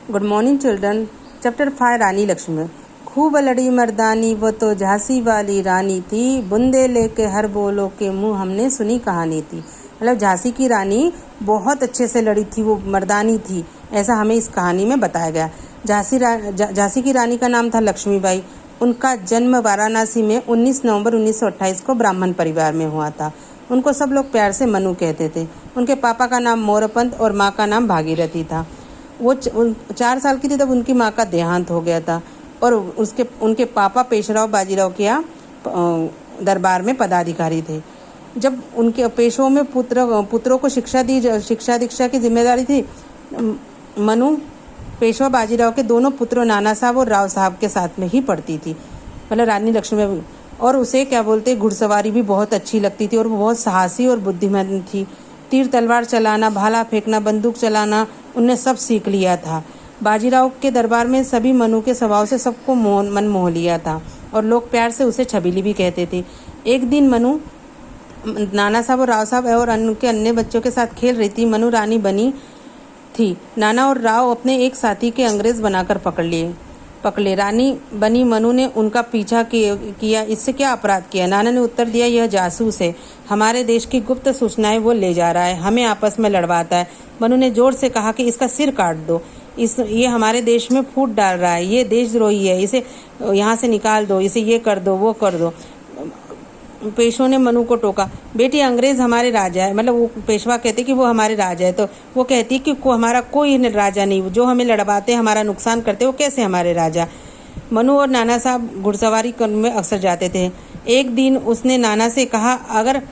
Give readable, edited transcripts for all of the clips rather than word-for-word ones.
Good morning children. Chapter 5 रानी लक्ष्मी। खूब लड़ी मर्दानी वो तो झांसी वाली रानी थी, बूंदे लेके हर बोलो के मुंह हमने सुनी कहानी थी। मतलब झांसी की रानी बहुत अच्छे से लड़ी थी, वो मर्दानी थी, ऐसा हमें इस कहानी में बताया गया। झांसी की रानी का नाम था लक्ष्मीबाई। उनका जन्म वाराणसी में 19 नवंबर 1928 को ब्राह्मण परिवार में हुआ था। उनको सब लोग प्यार से मनु कहते थे। उनके पापा का नाम मोरपंत और माँ का नाम भागीरथी था। वो 4 साल की थी तब उनकी माँ का देहांत हो गया था और उनके पापा पेशराव बाजीराव के यहाँ दरबार में पदाधिकारी थे। जब उनके पेशों में पुत्रों को शिक्षा दीक्षा की जिम्मेदारी थी, मनु पेशवा बाजीराव के दोनों पुत्रों नाना साहब और राव साहब के साथ में ही पढ़ती थी। मतलब रानी लक्ष्मी, और उसे क्या बोलते घुड़सवारी भी बहुत अच्छी लगती थी और वो बहुत साहसी और बुद्धिमान थी। तीर तलवार चलाना, भाला फेंकना, बंदूक चलाना उनने सब सीख लिया था। बाजीराव के दरबार में सभी मनु के स्वभाव से सबको मन मोह लिया था और लोग प्यार से उसे छबीली भी कहते थे। एक दिन मनु नाना साहब और राव साहब और उनके अन्य बच्चों के साथ खेल रही थी। मनु रानी बनी थी। नाना और राव अपने एक साथी के अंग्रेज बनाकर पकड़े। रानी बनी मनु ने उनका पीछा किया। इससे क्या अपराध किया? नाना ने उत्तर दिया, यह जासूस है, हमारे देश की गुप्त सूचनाएं वो ले जा रहा है, हमें आपस में लड़वाता है। मनु ने जोर से कहा कि इसका सिर काट दो, ये हमारे देश में फूट डाल रहा है, ये देशद्रोही है, इसे यहाँ से निकाल दो, इसे ये कर दो, वो कर दो। पेशों ने मनु को टोका, बेटी अंग्रेज हमारे राजा है। मतलब वो पेशवा कहते कि वो हमारे राजा है, तो वो कहती कि हमारा कोई राजा नहीं, जो हमें लड़वाते हमारा नुकसान करते वो कैसे हमारे राजा। मनु और नाना साहब घुड़सवारी में अक्सर जाते थे। एक दिन उसने नाना से कहा, अगर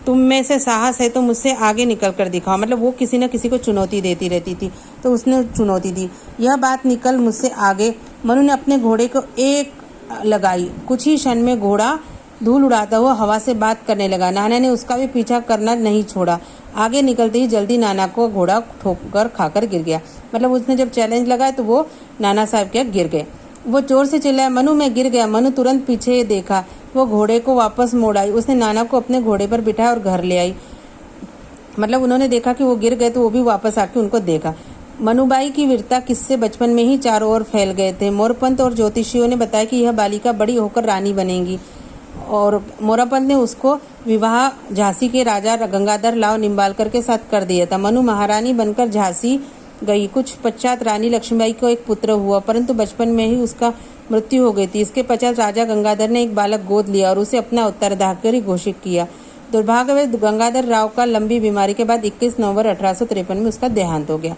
तुम में से साहस है तो मुझसे आगे निकल कर दिखाओ। मतलब वो किसी न किसी को चुनौती देती रहती थी, तो उसने चुनौती दी, यह बात निकल मुझसे आगे। मनु ने अपने घोड़े को एक लगाई। कुछ ही क्षण में घोड़ा धूल उड़ाता हुआ हवा से बात करने लगा। नाना ने उसका भी पीछा करना नहीं छोड़ा। आगे निकलते ही जल्दी नाना को घोड़ा ठोकर खाकर गिर गया। मतलब उसने जब चैलेंज लगाया तो वो नाना साहब के गिर गए। वो जोर से चिल्लाया, मनु मैं गिर गया। मनु तुरंत पीछे देखा, वो घोड़े को वापस मोड़ आई। उसने नाना को अपने घोड़े पर बिठाया और घर ले आई। मतलब उन्होंने देखा कि वो गिर गए तो वो भी वापस आके उनको देखा। मनुबाई की वीरता किस्से बचपन में ही चारों ओर फैल गए थे। मोरपंत और ज्योतिषियों ने बताया कि यह बालिका बड़ी होकर रानी बनेगी और मोरापंत ने उसको विवाह झांसी के राजा गंगाधर लाव निम्बालकर के साथ कर दिया था। मनु महारानी बनकर झांसी गई। कुछ पश्चात रानी लक्ष्मीबाई को एक पुत्र हुआ, परंतु बचपन में ही उसका मृत्यु हो गई थी। इसके पश्चात राजा गंगाधर ने एक बालक गोद लिया और उसे अपना उत्तराधिकारी घोषित किया। दुर्भाग्यवश गंगाधर राव का लंबी बीमारी के बाद 21 नवंबर 1853 में उसका देहांत हो गया।